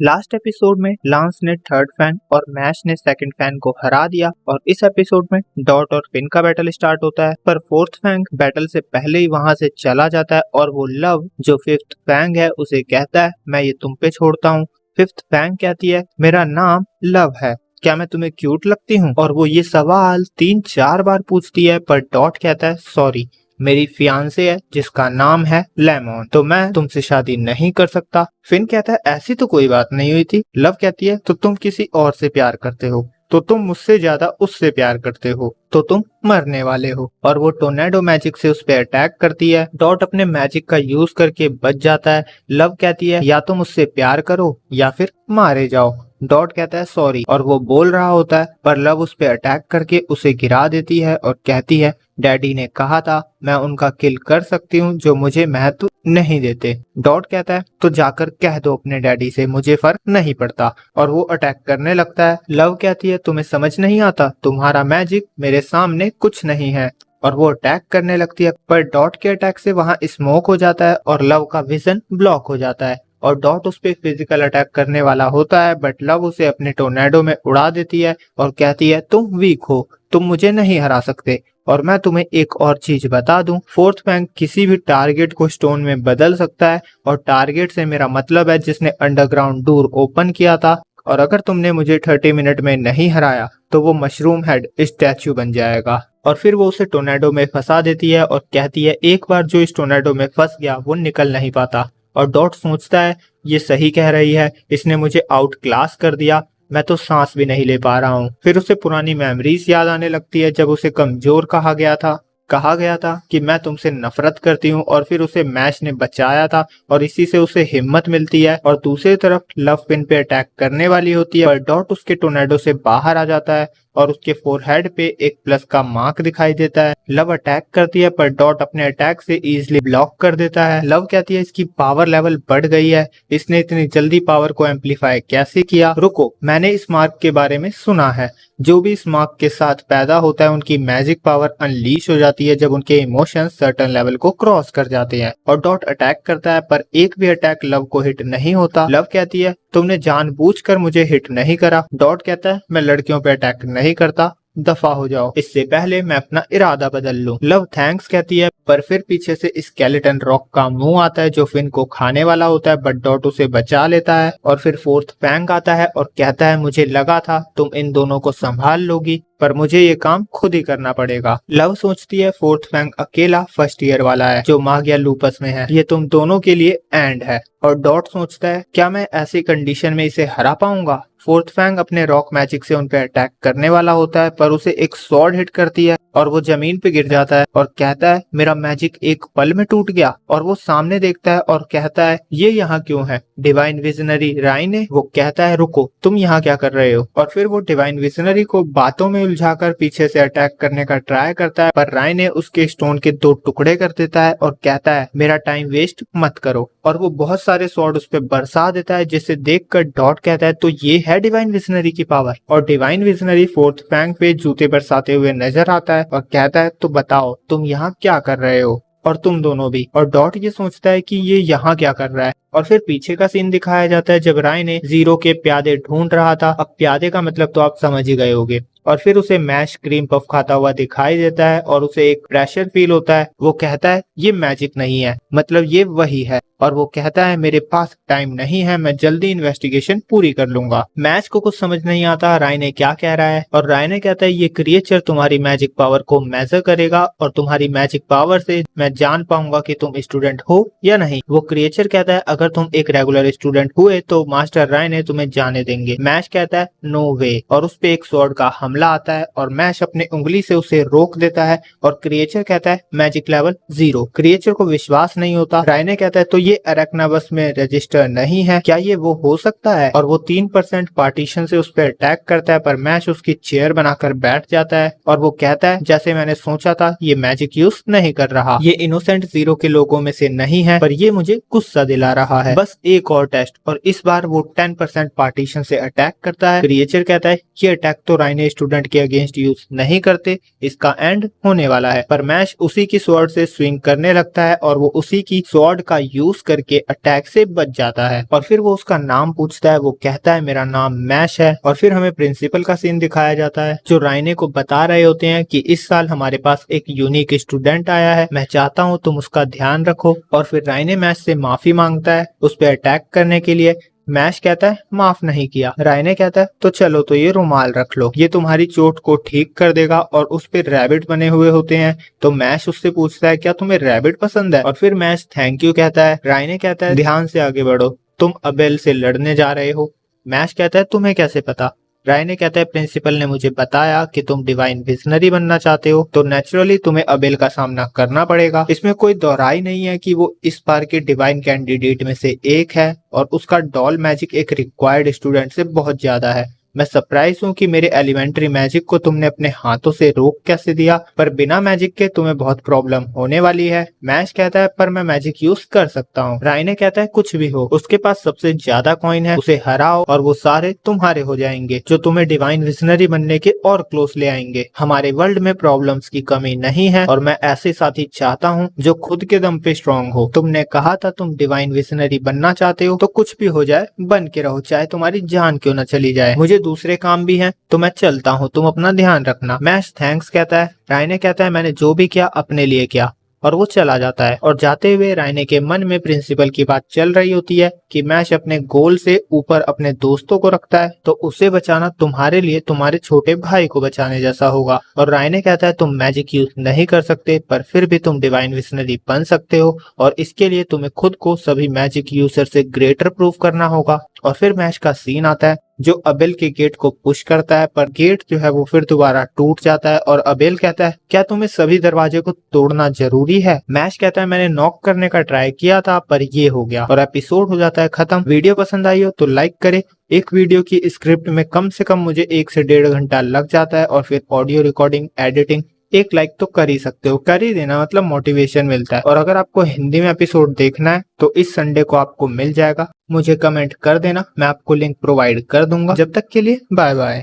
Last episode में lance ने third Fang और मैश ने सेकंड फैंग को हरा दिया और इस एपिसोड में डॉट और फिन का बैटल स्टार्ट होता है। पर फोर्थ फैंग बैटल से पहले ही वहां से चला जाता है और वो लव जो फिफ्थ फैंग है उसे कहता है मैं ये तुम पे छोड़ता हूँ। फिफ्थ फैंग कहती है मेरा नाम लव है, क्या मैं तुम्हें क्यूट लगती हूँ? और वो ये सवाल 3-4 बार पूछती है पर डॉट कहता है सॉरी, मेरी फियांसे है जिसका नाम है लेमन, तो मैं तुमसे शादी नहीं कर सकता। फिन कहता है ऐसी तो कोई बात नहीं हुई थी। लव कहती है तो तुम किसी और से प्यार करते हो, तो तुम मुझसे ज्यादा उससे प्यार करते हो, तो तुम मरने वाले हो। और वो टोर्नेडो मैजिक से उस पर अटैक करती है। डॉट अपने मैजिक का यूज करके बच जाता है। लव कहती है या तुम उससे प्यार करो या फिर मारे जाओ। डॉट कहता है सॉरी और वो बोल रहा होता है पर लव उस पे अटैक करके उसे गिरा देती है और कहती है डैडी ने कहा था मैं उनका किल कर सकती हूँ जो मुझे महत्व नहीं देते। डॉट कहता है तो जाकर कह दो अपने डैडी से मुझे फर्क नहीं पड़ता और वो अटैक करने लगता है। लव कहती है तुम्हें समझ नहीं आता, तुम्हारा मैजिक मेरे सामने कुछ नहीं है और वो अटैक करने लगती है पर डॉट के अटैक से वहाँ स्मोक हो जाता है और लव का विजन ब्लॉक हो जाता है और डॉट उस पे फिजिकल अटैक करने वाला होता है बट लव उसे अपने टोर्नेडो में उड़ा देती है और कहती है तुम वीक हो, तुम मुझे नहीं हरा सकते। और मैं तुम्हें एक और चीज बता दूं, फोर्थ फैंग किसी भी टारगेट को स्टोन में बदल सकता है और टारगेट से मेरा मतलब है जिसने अंडरग्राउंड डोर ओपन किया था। और अगर तुमने मुझे 30 मिनट में नहीं हराया तो वो मशरूम हेड स्टैचू बन जाएगा। और फिर वो उसे टोर्नेडो में फंसा देती है और कहती है एक बार जो इस टोर्नेडो में फंस गया वो निकल नहीं पाता। और डॉट सोचता है ये सही कह रही है, इसने मुझे आउट क्लास कर दिया, मैं तो सांस भी नहीं ले पा रहा हूँ। फिर उसे पुरानी मेमोरीज याद आने लगती है जब उसे कमजोर कहा गया था कि मैं तुमसे नफरत करती हूँ और फिर उसे मैश ने बचाया था और इसी से उसे हिम्मत मिलती है। और दूसरी तरफ लव फिन पे अटैक करने वाली होती है पर डॉट उसके टोर्नेडो से बाहर आ जाता है और उसके फोरहेड पे एक प्लस का मार्क दिखाई देता है। लव अटैक करती है पर डॉट अपने अटैक से इजीली ब्लॉक कर देता है। लव कहती है इसकी पावर लेवल बढ़ गई है, इसने इतनी जल्दी पावर को एम्पलीफाई कैसे किया? रुको, मैंने इस मार्क के बारे में सुना है, जो भी इस मार्क के साथ पैदा होता है उनकी मैजिक पावर अनलीश हो जाती है जब उनके इमोशंस सर्टेन लेवल को क्रॉस कर जाते हैं। और डॉट अटैक करता है पर एक भी अटैक लव को हिट नहीं होता। लव कहती है तुमने जानबूझकर मुझे हिट नहीं करा। डॉट कहता है मैं लड़कियों पे अटैक नहीं करता, दफा हो जाओ, इससे पहले मैं अपना इरादा बदल लूं। लव थैंक्स कहती है पर फिर पीछे से स्केलेटन रॉक का मुंह आता है जो फिन को खाने वाला होता है बट डॉट उसे बचा लेता है। और फिर फोर्थ फैंग आता है और कहता है मुझे लगा था तुम इन दोनों को संभाल लोगी पर मुझे ये काम खुद ही करना पड़ेगा। लव सोचती है फोर्थ फैंग अकेला फर्स्ट ईयर वाला है जो मागिया लूपस में है, ये तुम दोनों के लिए एंड है। और डॉट सोचता है क्या मैं ऐसी कंडीशन में इसे हरा पाऊंगा? फोर्थ फैंग अपने रॉक मैजिक से उन पे अटैक करने वाला होता है पर उसे एक स्वॉर्ड हिट करती है और वो जमीन पे गिर जाता है और कहता है मेरा मैजिक एक पल में टूट गया। और वो सामने देखता है और कहता है ये यहाँ क्यों है? डिवाइन विजनरी राय ने। वो कहता है रुको, तुम यहाँ क्या कर रहे हो? और फिर वो डिवाइन विजनरी को बातों में उलझाकर पीछे से अटैक करने का ट्राई करता है पर राय ने उसके स्टोन के 2 टुकड़े कर देता है और कहता है मेरा टाइम वेस्ट मत करो। और वो बहुत सारे स्वॉर्ड उस पर बरसा देता है जिसे देखकर डॉट कहता है तो ये है डिवाइन विजनरी की पावर। और डिवाइन विजनरी फोर्थ फैंग पे जूते बरसाते हुए नजर आता है और कहता है तो बताओ तुम यहाँ क्या कर रहे हो? और तुम दोनों भी। और डॉट ये सोचता है कि ये यहाँ क्या कर रहा है। और फिर पीछे का सीन दिखाया जाता है जब राय ने जीरो के प्यादे ढूंढ रहा था। अब प्यादे का मतलब तो आप समझ ही गए होंगे। और फिर उसे मैश क्रीम पफ खाता हुआ दिखाई देता है और उसे एक प्रेशर फील होता है। वो कहता है ये मैजिक नहीं है, मतलब ये वही है। और वो कहता है मेरे पास टाइम नहीं है, मैं जल्दी इन्वेस्टिगेशन पूरी कर लूंगा। मैच को कुछ समझ नहीं आता राय ने क्या कह रहा है और राय ने कहता है ये क्रिएचर तुम्हारी मैजिक पावर को मेजर करेगा और तुम्हारी मैजिक पावर से मैं जान पाऊंगा कि तुम स्टूडेंट हो या नहीं। वो क्रिएचर कहता है अगर तुम एक रेगुलर स्टूडेंट हुए तो मास्टर राय ने तुम्हें जाने देंगे। मैश कहता है नो वे और उस पे एक स्वॉर्ड का हमला आता है और मैश अपने उंगली से उसे रोक देता है और क्रिएचर कहता है मैजिक लेवल 0। क्रिएचर को विश्वास नहीं होता। राय ने कहता है तो ये अरेक्नाबस में रजिस्टर नहीं है, क्या ये वो हो सकता है? और वो 3% पार्टीशन से उस पर अटैक करता है पर मैश उसकी चेयर बनाकर बैठ जाता है और वो कहता है जैसे मैंने सोचा था ये मैजिक यूज नहीं कर रहा, ये इनोसेंट जीरो के लोगों में से नहीं है पर ये मुझे गुस्सा दिला रहा है, बस एक और टेस्ट। और इस बार वो 10% पार्टीशन से अटैक करता है। क्रिएचर कहता है ये अटैक तो राय ने स्टूडेंट के अगेंस्ट यूज नहीं करते, इसका एंड होने वाला है। पर मैश उसी की स्वॉर्ड से स्विंग करने लगता है और वो उसी की स्वॉर्ड का यूज यूज करके अटैक से बच जाता है और फिर वो उसका नाम पूछता है। वो कहता है मेरा नाम मैश है और फिर हमें प्रिंसिपल का सीन दिखाया जाता है जो राइने को बता रहे होते हैं कि इस साल हमारे पास एक यूनिक स्टूडेंट आया है, मैं चाहता हूँ तुम उसका ध्यान रखो। और फिर राइने मैश से माफी मांगता है उस पर अटैक करने के लिए। मैश कहता है माफ नहीं किया। राइने कहता है तो चलो तो ये रुमाल रख लो, ये तुम्हारी चोट को ठीक कर देगा। और उस पे रैबिट बने हुए होते हैं तो मैश उससे पूछता है क्या तुम्हें रैबिट पसंद है। और फिर मैश थैंक यू कहता है। राइने कहता है ध्यान से आगे बढ़ो, तुम अबेल से लड़ने जा रहे हो। मैश कहता है तुम्हें कैसे पता। राइने कहता है प्रिंसिपल ने मुझे बताया कि तुम डिवाइन विजनरी बनना चाहते हो तो नेचुरली तुम्हें अबेल का सामना करना पड़ेगा। इसमें कोई दोहराई नहीं है कि वो इस बार के डिवाइन कैंडिडेट में से एक है और उसका डॉल मैजिक एक रिक्वायर्ड स्टूडेंट से बहुत ज्यादा है। मैं सरप्राइज हूँ कि मेरे एलिमेंट्री मैजिक को तुमने अपने हाथों से रोक कैसे दिया, पर बिना मैजिक के तुम्हें बहुत प्रॉब्लम होने वाली है। मैश कहता है पर मैं मैजिक यूज कर सकता हूँ। राइने कहता है कुछ भी हो, उसके पास सबसे ज्यादा कॉइन है, उसे हराओ और वो सारे तुम्हारे हो जाएंगे जो तुम्हें डिवाइन विजनरी बनने के और क्लोज ले आएंगे। हमारे वर्ल्ड में प्रॉब्लम्स की कमी नहीं है और मैं ऐसे साथी चाहता हूँ जो खुद के दम पे स्ट्रॉन्ग हो। तुमने कहा था तुम डिवाइन विजनरी बनना चाहते हो तो कुछ भी हो जाए बन के रहो, चाहे तुम्हारी जान क्यों न चली जाए। मुझे दूसरे काम भी हैं तो मैं चलता हूँ, तुम अपना ध्यान रखना। मैश थैंक्स कहता है। राइने कहता है मैंने जो भी किया अपने लिए किया और वो चला जाता है। और जाते हुए राइने के मन में प्रिंसिपल की बात चल रही होती है कि मैश अपने गोल से ऊपर अपने दोस्तों को रखता है तो उसे बचाना तुम्हारे लिए तुम्हारे छोटे भाई को बचाने जैसा होगा। और राइने कहता है तुम मैजिक यूज नहीं कर सकते पर फिर भी तुम डिवाइन विजनरी बन सकते हो और इसके लिए तुम्हें खुद को सभी मैजिक यूजर से ग्रेटर प्रूव करना होगा। और फिर मैश का सीन आता है जो अबेल के गेट को पुश करता है पर गेट जो है वो फिर दोबारा टूट जाता है और अबेल कहता है क्या तुम्हें सभी दरवाजे को तोड़ना जरूरी है। मैश कहता है मैंने नॉक करने का ट्राई किया था पर ये हो गया और एपिसोड हो जाता है खत्म। वीडियो पसंद आई हो तो लाइक करे। एक वीडियो की स्क्रिप्ट में कम से कम मुझे 1 से 1.5 घंटा लग जाता है और फिर ऑडियो रिकॉर्डिंग एडिटिंग। एक लाइक तो कर ही सकते हो, कर ही देना, मतलब मोटिवेशन मिलता है। और अगर आपको हिंदी में एपिसोड देखना है तो इस संडे को आपको मिल जाएगा, मुझे कमेंट कर देना, मैं आपको लिंक प्रोवाइड कर दूंगा। जब तक के लिए बाय बाय।